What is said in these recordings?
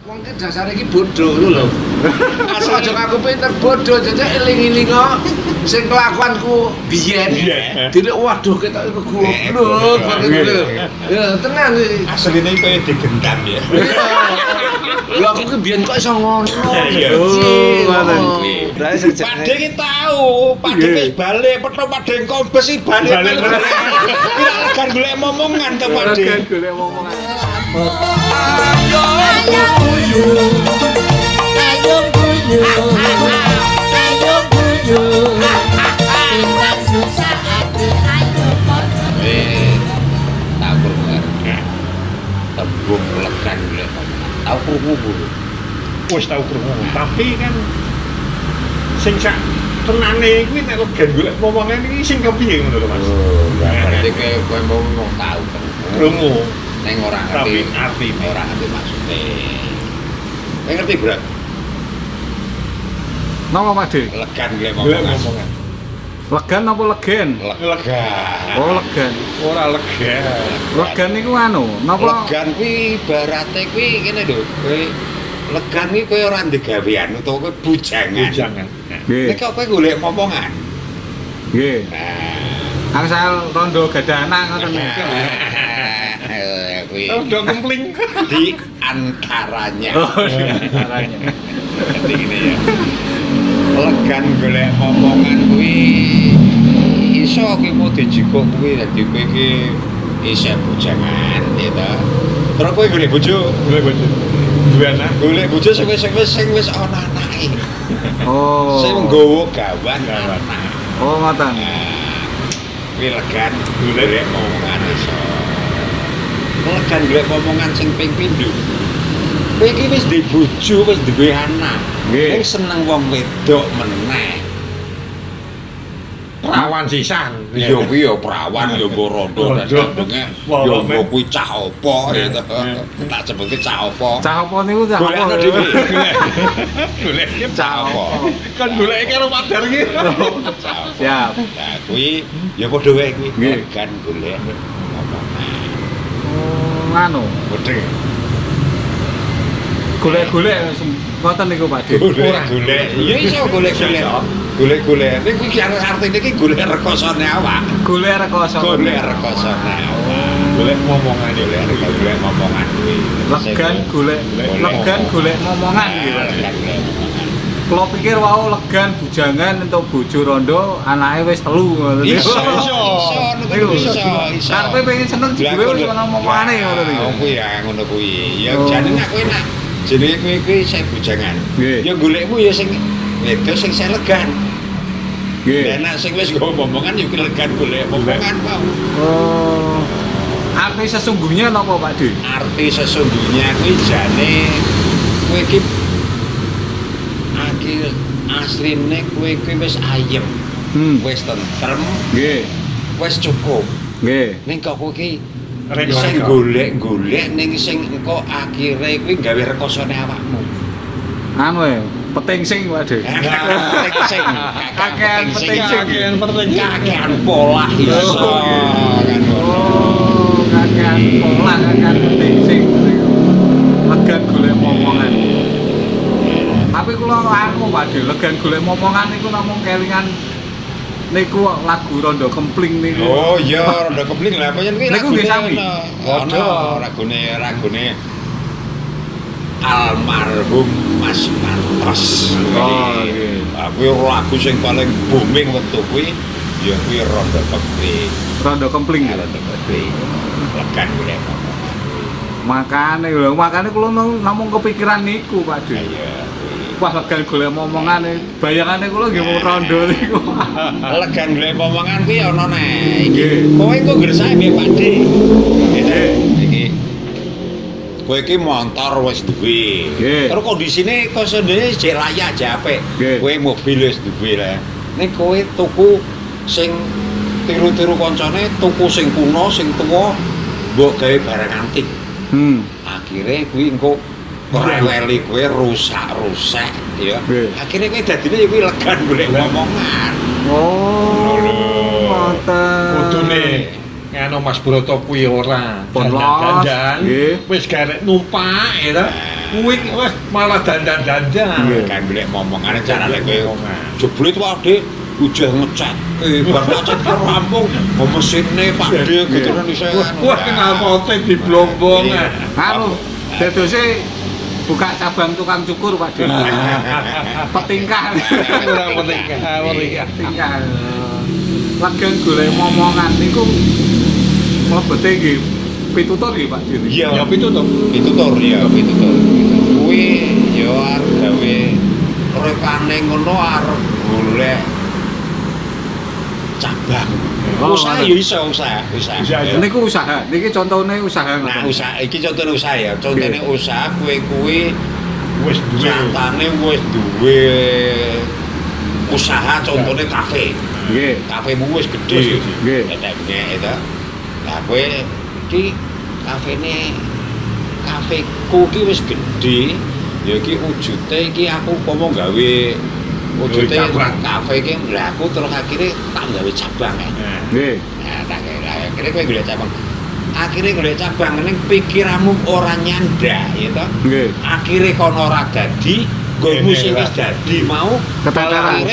Wong ki dasare iki bodho ngono lho. Asal aja aku pinter bodho jajak eling-eling kok sing kelakuanku biyen. Dile waduh ketok iku goblok banget lho. Ya tenan iki. Asline kaya digendam ya. Lho aku ki biyen kok iso ngono. Iya. Ngoten. Padhe ki tau, padhe wis balik, petho padhe kombes iki balik. Kira legan golek momongan to padhe. Legan golek momongan. Tembung legan golek tau krungu. Wis tau krungu, tapi kan sing sak tenane kuwi nek legan golek momongan iki sing kepiye ngono lho Mas. Oh, berarti kowe mau tau krungu. Neng orang ngerti arti, orang ngerti maksudnya. Neng ngerti berat. Napa Pak De? Legan golek momongan. Legan apa legen? Legan. Oh, legan. Ora legan. Legan niku anu, napa? Legan kuwi ibarate kuwi ngene lho. Kowe legan kuwi kowe ora ndek gawean utawa kowe bujangan. Bujangan. Nggih. Nek kok kowe golek momongan. Nggih. Nah, Asal rondo gadah anak ngoten niku. Kuwi Udah kempling di antaranya. Oh, caranya. Jadi gini ya. Legan golek momongan kuwi iso kuwi mau dijikuk kuwi dadi kowe iki isih bujangan gitu. Terus kowe golek bojo, duwe anak. golek bojo sing wis ana anake. Oh. Sing nggawa gawan anak. Oh, ngoten. Kuwi legan golek momongan iso. Legan golek momongan sing ping pindho. Kowe iki wis duwe bojo, wis duwe anak. Nggih. Kowe seneng wong wedok meneh. Perawan sisan. Ya kuwi ya prawan ya mbok rondo dan sebagainya. Ya mbok kuwi cah apa gitu. Tak sebutke cah apa. Cah apa niku cah Golek apa? ana dhewe. Golek Cah apa. kan golek karo padar iki. Cah apa. Siap. Nah kuwi ya padha wae kuwi. Nggih. Kan golek momongan. Oh, anu. Bodhe. Golek-golek ngoten niku Pak De. Golek-golek. Ya iso golek-golek. Golek-golek. Nek kuwi artine iki golek rekosane awak. Golek rekoso. Golek rekosane awak. Golek momongan Golek momongan kuwi. Legan golek momongan gitu. Legan golek momongan. Kalau pikir wau legan bujangan untuk bojo rondo anake wis 3 ngoten niku. Iso. Karepe pengen seneng jebule wis ana momongane ngoten niku. Oh kuwi ya ngono kuwi. Ya jane nek kowe nak jenenge kowe kuwi sing bujangan. Nggih. Ya golekmu ya sing wedok sing legan. Nggih. Lah nek sing wis nggo momongan ya legan golek momongan mau. Oh. Arti sesungguhnya napa Pak De? Arti sesungguhnya kuwi jane kowe iki asline kowe kuwi wis ayem, wis tentrem, Nggih. wis cukup. Nggih. Ning kok kowe iki Rego-rego. sing golek-golek ning sing engko akhire kuwi gawe rekosane awakmu. Anu ya, petingsing Pak De. Kakean petingsing. Kakean pola iso kan ngono. Oh, kakean pola, kakean petingsing. Legan golek momongan. Tapi kula anu Pak De, legan golek momongan niku namung kelingan niku lagu Rondo Kempling niku. Oh iya, Rondo Kempling lah pancen kuwi Niku nggih sami. Ono ragune almarhum Mas Mantos. Oh, nggih. Kuwi lagu sing paling booming wektu kuwi ya kuwi Rondo Kempling. Rondo Kempling. Rondo Kempling. Legan golek Makane kula namung kepikiran niku Pak De. iya. Wah legan golek momongane, bayangane kula nggih mau rondo niku. Legan golek momongan kuwi ana nek iki. Nggih. Kowe engko gresake mbek Pak De. Nggih. Iki. Kowe iki motor wis duwe. Nggih. Terus kondisine kondisine jek layak jek apik. Nggih. Kowe mobil wis duwe lah. Nek kowe tuku sing tiru-tiru kancane, tuku sing kuno, sing tuwa, mbok gawe barang antik. Akhire kuwi engko reweli kowe rusak-rusak ya. Nggih. Akhire kowe dadine ya kuwi legan golek momongan. Oh, ngoten. Kudune ngono Mas Broto kuwi ora Pon los. dandan Nggih. wis garek numpak ya ta. kuwi wis malah dandan-dandan. Kan golek momongane carane kowe jebule tuh Dik ujah ngecat. Bar ngecat karo rampung, mesine Pak Dik kuturan iso. Wah kenal pote diblombong. Anu dadose buka cabang tukang cukur Pak Dik. Petingkah. Ora petingkah. Legan golek momongan niku mlebete nggih pitutur nggih Pak Dik. Iya, pitutur. Pitutur. Kuwi yo arep gawe rekane ngono arep golek cabang. Usaha yo iso usaha. Niku usaha, niki contone usaha Nah, ngoten. usaha iki contone usaha ya. Contone usaha kuwi Wis duwe. nyatane wis duwe usaha contone kafe. Nggih. Kafemu wis gedhe. Nggih. Etekne itu. Lah kowe iki kafeku iki wis gedhe. Ya iki wujude iki aku umpama gawe wujude kafe iki lha aku terus akhire tak gawe cabang. Nggih. Nah, tak akhire kowe golek cabang. Akhire golek cabang ning pikiranmu ora nyandak ya toh. Nggih. Akhire kono ora dadi, nggonmu sing wis dadi mau Keteteran.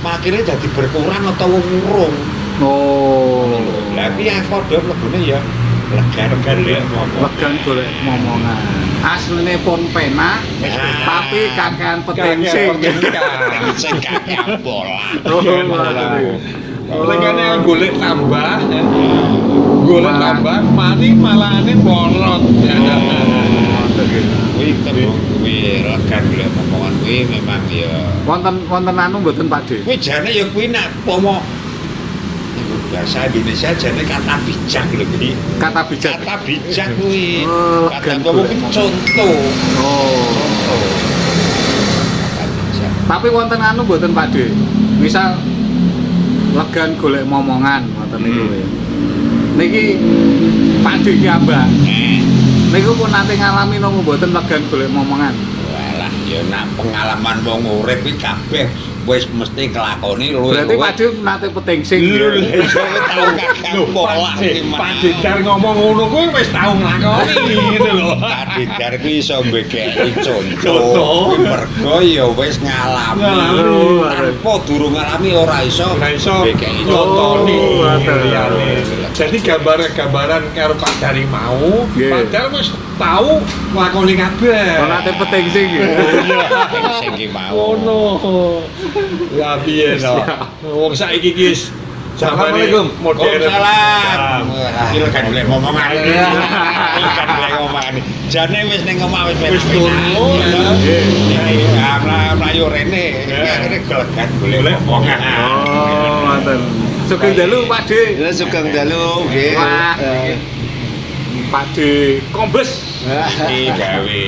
akhirnya jadi berkurang atau ngurung. Oh. Lah piye padha mlebune ya legan golek momong. Legan golek momongan. Asline pun penak, tapi kakean peting sing. Sing kakek bola. Lekane golek tambah. Golek tambah mari malane borot. Kuwi tembung kuwi legan golek momongan kuwi memang ya Wonten anu mboten Pak Dik. kuwi jane ya kuwi nek pomo bahasa Indonesia jane kata bijak lho kuwi. Kata bijak. Kata bijak kuwi. Oh, Kata legan pomo golek kuwi momongan. contoh. Oh. Kata bijak. Tapi wonten anu mboten Pak Dik. Misal legan golek momongan ngoten niku ya. Niki Pak Dik ki ambak. Niku pun nate ngalami napa mboten legan golek momongan. Walah ya nak pengalaman wong urip iki kabeh wis mesti kelakoni luwih. Berarti Pak Dik nate peting sing. Pak Didar ngomong ngono kuwi wis tau nglakoni ngono lho. Pak Didar kuwi iso mbekeki Contoh. contoh. Mergo ya wis ngalami. Ngalami. Tanpa durung ngalami ora iso mbekeki nyontoni. Oh, ngoten. Jadi gambaran karo Pak Dari mau, Nggih. padahal wis tau nglakoni kabeh. Ora nate peting sing. Sing ki mau. Ngono. Ya piye to? Wong saiki ki wis zamane modern. Waalaikumsalam. Iki legan golek momongan. Legan golek momongan. Jane wis ning omah wis Wis turu. Ya mlayu rene. Akhire legan golek momongan. Oh, ngoten. Sugeng dalu Pak Dik. Ya sugeng dalu nggih. Wah. Pak Dik kombes. Iki gawe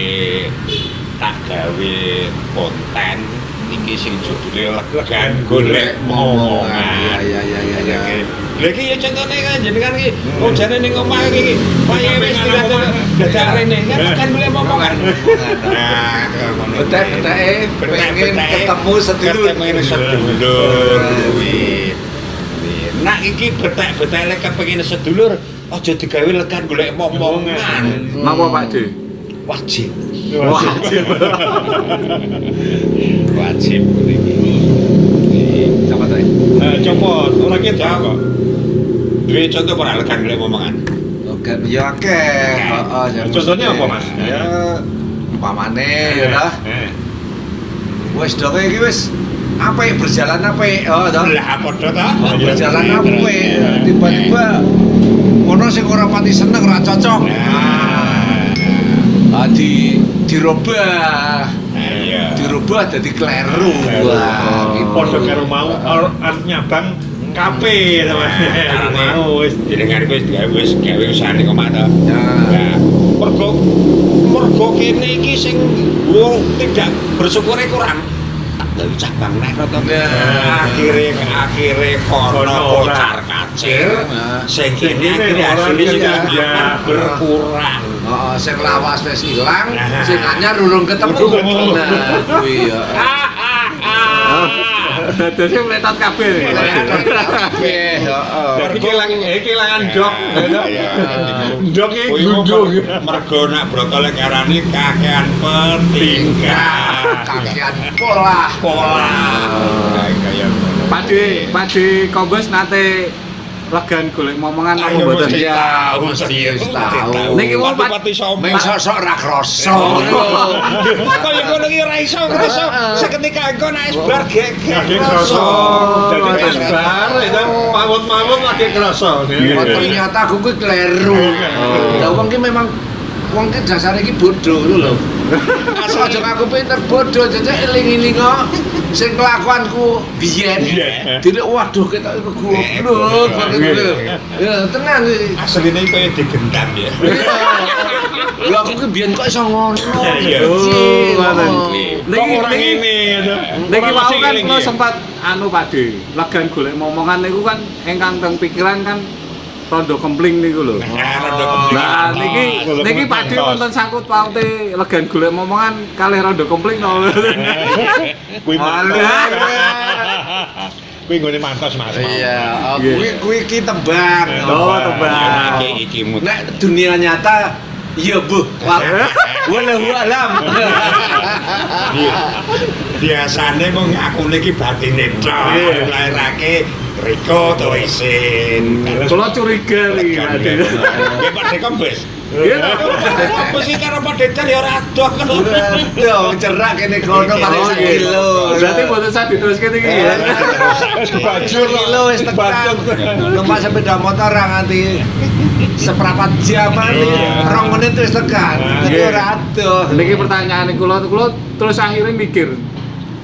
tak gawe konten iki sing judule legan golek momongan. Ya. Lha iki ya contone kan jenengan iki oh jane ning omah iki paye wis dadak rene kan legan golek momongan. Nah, ngono. Betek-beteke pengen ketemu sedulur. Ketemu sedulur kuwi. Nak iki betek-beteke kepengin sedulur aja digawe legan golek momongan. Napa Pak Dik? Wajib. Wajib. Wajib iki. Sama ta. Copot, ora kita kok. Duwe contoh ora legan golek momongan. Oke, ya akeh. Heeh, ya. Contohnya apa, Mas? Ya umpamane ya dah. Wis dong iki wis apik berjalan apik. Oh, toh. Lah padha ta? Berjalan apik. Tiba-tiba ono sing ora pati seneng, ora cocok. Ah dirubah. Iya. Dirubah dadi kleru. Wah, iki Padha karo mau nyabang kape Karena mau wis jenengan wis gawe usaha ning omah to. Ya. Lah mergo kene iki sing tidak bersyukure kurang. Tak gawe cabang nek to. Akhire kono kocar kacir sing kene akhire asline sing berkurang. Heeh, sing lawas wis ilang, sing anyar urung ketemu. Nah, kuwi ya. Dadosnya meletot kabeh. Kabeh, heeh. Kehilangan dok. Dok iki Kuwi glundung. mergo nak brotole karane kakean petingkat. Kakean pola. Kaya Pakde Kombes nate legan golek momongan apa mboten? Ya, mesti tahu. Niki wong pati Meng sosok ra krasa. Kaya ngono iki ora iso krasa. Seketika engko nek bar geger. Lagi kerasa. Jadi wis bar itu mawut-mawut lagi kerasa. Oh, ternyata aku kuwi kleru. Lah wong ki memang wong ki dasare iki bodoh ngono lho. Asal aja aku pinter bodoh jajak eling-eling kok sing kelakuanku biyen. Dile waduh ketok iku goblok banget lho. Ya tenan iki. Asline kaya digendam ya. Lha aku ki biyen kok iso ngono. Iya. Kok ora ngene gitu. Niki wau kan kula sempat anu Pakde, legan golek momongan niku kan ingkang teng pikiran kan rondo kempling niku lho. Nah, niki Pakde wonten sangkut paute legan golek momongan kalih rondo kempling no. Kuwi Kuwi nggone mantos Mas. Iya, kuwi ki tembang. Oh, tembang. Iki mut. Nek dunia nyata iya Bu. Wallahu alam. Biasane mung ngakune iki batine tok. Lairake Riko to isin. Kula curiga iki Pakde. Nggih Pak Dekombes. Iya. Wis iki karo Pak Decan ya ora adoh. Aduh, cerak kene kono paling Oh, 1 nggih. kilo. Berarti mboten usah diteruske iki ya. Bajur kilo wis tekan. Numpak sepeda motor ra nganti seprapat jam iki. 2 menit wis tekan. Dadi ora adoh. Niki pertanyaan kula terus akhirnya mikir.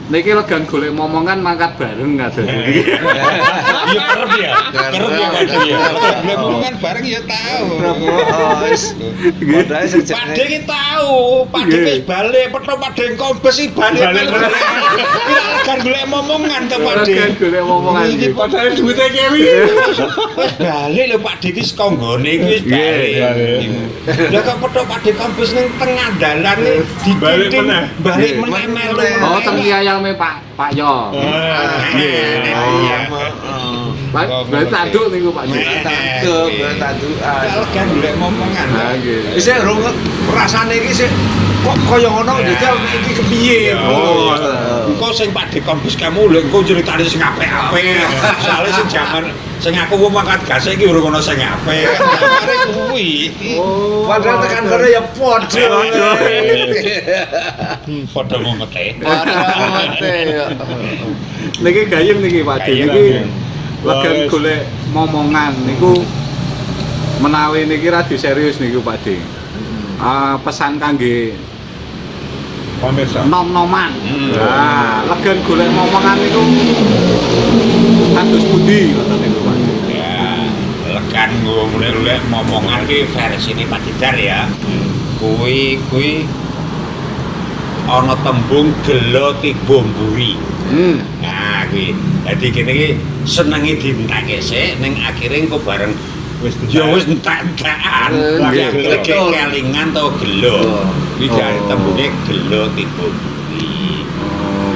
Niki legan golek momongan mangkat bareng ngaten. Iya kerep ya. Kerep ya Pak De ya. Lah kan bareng ya tahu. Wis. Padahal sejak Pak De ki tahu, Pak De wis balik, petho Pak De Kombes iki balik. Kira legan golek momongan to Pak De. Legan golek momongan iki. Padahal duwite kewi. Wis balik lho Pak De ki saka nggone iki wis balik. Lah kok petho Pak De Kombes ning tengah dalan Balik meneh. Balik meneh melu. Oh, teng ayame Pak Yo. Iya. Berarti tanduk niku Pak Yo. tanduk, tandukan. Legan golek momongan. Nah, nggih. Wis rung rasane iki sik kok kaya ngono jajal iki kepiye. Oh, engko sing Pak De Kombes kamu lho engko ceritane sing apik-apik. Soale sing jaman sing aku wong mangkat gas iki urung ana sing apik. Mare kuwi. Padahal tekan kono ya padha. Padha ngomete. Niki gayeng niki Pak De. Niki legan golek momongan niku menawi niki rada serius niku Pak De. Pesan kangge Pemirsa. nom-noman. Nah, legan golek momongan niku kados pundi ngoten niku Pak De. Ya, legan golek momongan ki versine Pak Didar ya. Kuwi ana tembung gelo tiba mburi. Nah, kuwi. Dadi kene iki senenge dientekke sik ning akhire engko bareng Wis ya wis entek-entekan. Lagi kelingan to gelo. Iki jare tembunge gelo tiba mburi.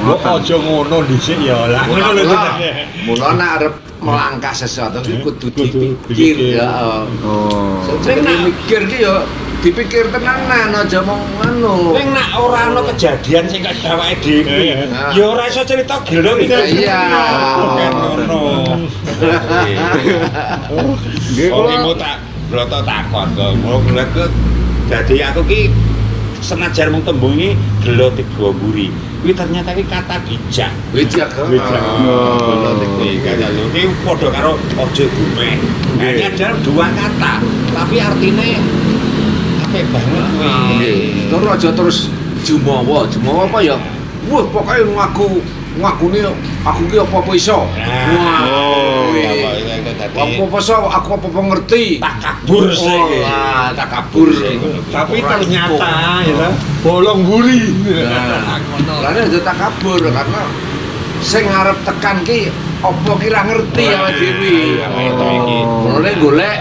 Kok aja ngono dhisik ya lah. Ngono lho. Mula nek arep melangkah sesuatu iki kudu dipikir ya. Sing mikir ki ya dipikir tenanan aja mong ngono. Ning nek ora ana kejadian sing kaya awake dhewe, ya ora iso cerita gelo iki. Iya. Kan ngono. Nggih Oh, kula iki tak bloto takon kok. Mulai ke dadi aku ki senajan mung tembung iki gelo tiga mburi. Kuwi ternyata iki kata bijak. Bijak. Iki kata lho iki padha karo aja dumeh. Hanya ada dua kata, tapi artinya apik banget kuwi. Terus aja terus jumawa. Jumawa apa ya? Wah, pokoknya ngakune aku ki apa-apa iso. Apa-apa iso, aku apa-apa ngerti. Takabur sih. Oh, takabur. Tapi ternyata ya bolong buri. Lah nek takabur karena sing ngarep tekan ki apa kira ngerti awake dhewe. Mulane golek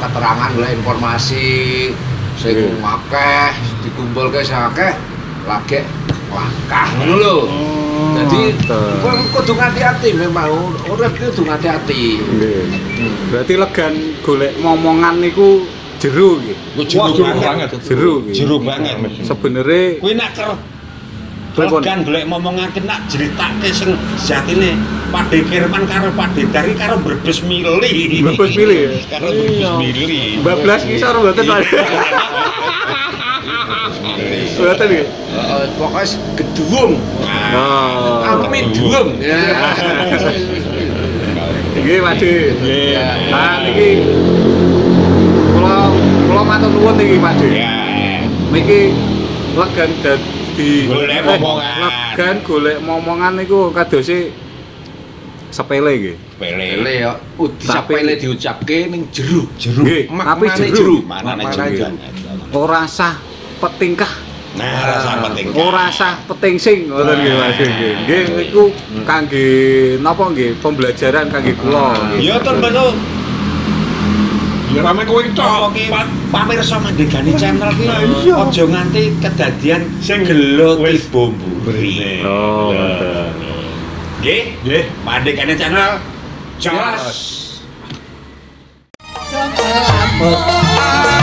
keterangan, golek informasi sing akeh dikumpulke sing akeh lagi langkah ngono lho. Jadi ngoten. kowe kudu hati-hati memang urip ki kudu hati-hati. Nggih. Berarti legan golek momongan niku jero nggih. Jero banget. Jero nggih. Jero banget. Sebenere Kuwi nak legan golek momongan nak jritake sing sejatine Pakde Kirman karo Pakde Dari karo Brebes Mili. Brebes Mili ya? Karo Brebes Mili. bablas ngisor mboten Pak. Mboten nggih. Pokoknya geduwung. Oh. Amin duwung. Nggih, Pakde. Nah niki kula matur nuwun niki Pakde. Ya. Niki legan dadi Golek momongan. Legan golek momongan niku kadose sepele nggih. Pele ya, sepele diucapke ning jero. Nggih, tapi Maknane jero. Manane Maknane jero. Ora sah petingkah, Nah, rasa penting. ora sah petingsing ngoten nggih Mas nggih. Nggih niku kangge napa nggih pembelajaran kangge kula nggih. Ya tur betul. Ya rame kowe tok. Pamirsa Mandegani channel ki iya. aja nganti kedadian Sing gelut wis bumbu beri. Oh, ngoten. Nggih, Nggih. Mandegani channel. Jos. Selamat